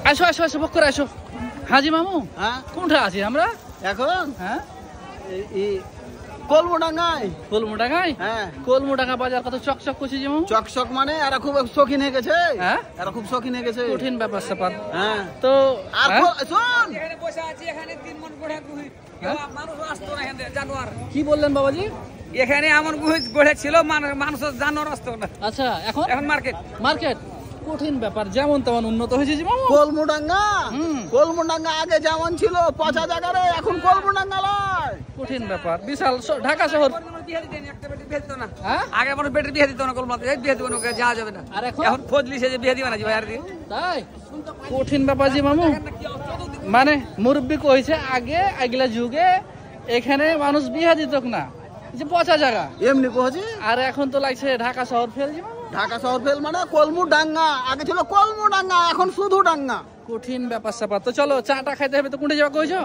আসো আসো আসো বক করে আসো হাজি মামু হ্যাঁ কোনটা আছি আমরা এখন হ্যাঁ এই কলমডাঙ্গায় কলমুডাঙ্গায় হ্যাঁ কলমুডাঙ্গা বাজার কত চকচক করছে যে মামু চকচক মানে এরা খুব শৌখিন হয়ে গেছে হ্যাঁ এরা খুব শৌখিন হয়ে গেছে কঠিন ব্যাপার স্যাপার হ্যাঁ তো আর শোন এখানে বসে আছি এখানে 3 মণ গোড়া গুহি মানুষ আসতো না এখানে জানোয়ার কি বললেন বাবাজি এখানে এমন গুহি গোড়া ছিল মানুষ জানোয়ার আসতো না আচ্ছা এখন এখন মার্কেট মার্কেট কঠিন ব্যাপার যেমন তেমন উন্নত হয়েছে যে মামু কলমডাঙ্গা হুম। কলমডাঙ্গা আগে যেমন ছিল পচা জায়গারে এখন কলমডাঙ্গা লয় কঠিন ব্যাপার বিশাল ঢাকা শহর বিয়ে দিতেন একটা বেটি বিয়ে দিত না হ্যাঁ আগে মানুষ বেটির বিয়ে দিত না কলমাতে এই বিয়ে দিব না ওকে যাওয়া যাবে না আর এখন এখন ফজলি সে যে বিয়ে দিবে না জি ভাই আর দিন তাই কঠিন ব্যাপার যে মামু মানে মুরব্বী কইছে আগে আগলা যুগে এখানে মানুষ বিয়া দিত না যে পচা জায়গা এমনি কোহছি আর এখন তো লাগছে ঢাকা শহর ফেলছে মামু ঢাকা শহর ফেল মানে কলমডাঙ্গা আগে ছিল কলমডাঙ্গা এখন শুধু ডাঙ্গা কঠিন ব্যাপার স্যাপার তো চলো চাটা খাইতে হবে তো কোনটা যাওয়া কইছো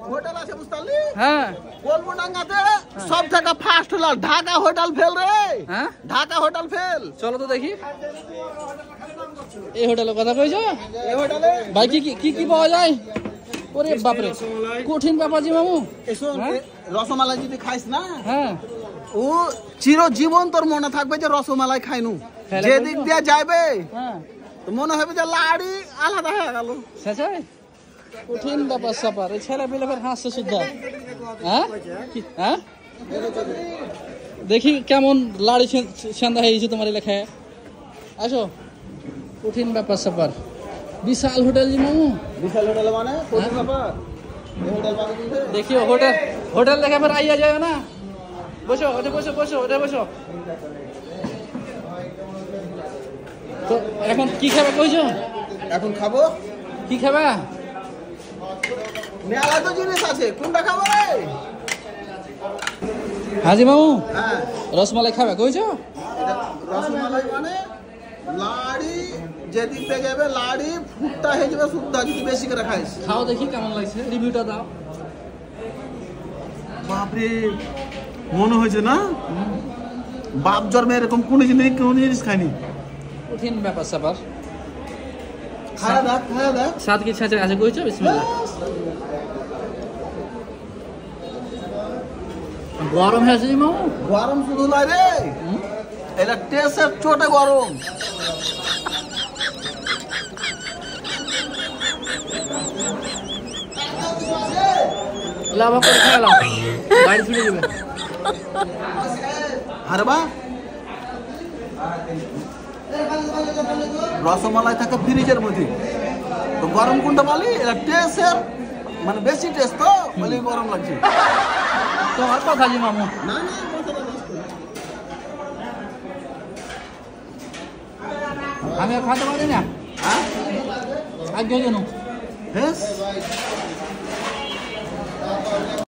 হোটেল আছে বুঝতালি হ্যাঁ কলমডাঙ্গাতে সব থেকে ফার্স্ট হলো ঢাকা হোটেল ফেল রে হ্যাঁ ঢাকা হোটেল ফেল চলো তো দেখি এই হোটেলের কথা কইছো এই হোটেলে ভাই কি কি কি পাওয়া যায় ওরে বাপরে কঠিন ব্যাপার জি মামু এসো হ্যাঁ? রসমালাই যদি খাইস না হ্যাঁ ও চিরজীবন তোর মনে থাকবে যে রসমালাই খাইনু খেলে যে বলবো? দিক দিয়ে যাইবে হ্যাঁ তো মনে হবে যে লাড়ি আলাদা হয়ে গেল সেটাই কঠিন ব্যাপার স্যাপার এই ছেলে পেলে ফের হাসছে শুদ্ধ হ্যাঁ হ্যাঁ দেখি কেমন লাড়ি সেন্দা হয়ে গেছে তোমার এলাকায় আসো কঠিন ব্যাপার স্যাপার বিশাল হোটেল জি মামু বিশাল হোটেল মানে কঠিন ব্যাপার এই হোটেল মানে কি রে? দেখিও হোটেল হোটেল দেখে ফের আইয়া যায় না বসো ওটা বসো বসো ওটা বসো তো এখন কি খাবে কইছো এখন খাবো কি খাবে মেলা তো জিনিস আছে কোনটা খাবো রে হাজি মামু হ্যাঁ রসমালাই খাবে কইছো এটা রসমালাই মানে লাড়ি যেদিক দিয়ে যাবে লাড়ি ফুটটা হয়ে যাবে শুদ্ধা যদি বেশি করে খাইস খাও দেখি কেমন লাগছে রিভিউটা দাও বাপরে মনে হয়েছে না বাপ জন্মে এরকম কোন জিনিস খাইনি কঠিন ব্যাপার স্যাপার খাওয়া দেখ সাত কি ছাঁচে আছে কইছো বিসমিল্লাহ গরম হয়েছে জি মামু গরম শুধু নয় রে এটা টেস্টের চোটে গরম লাভ করে খেলাম বাইরে ছুটে যাবে আরে বা রসমালাই থাকে ফ্রিজের মধ্যে তো গরম কোনটা বলি এটা টেস্টের মানে বেশি টেস্ট তো বলে গরম লাগছে তোমার কথা জি মামু না না মশলা নষ্ট না। আমি আর খাতে পারি না হ্যাঁ আগে যেন হ্যাঁ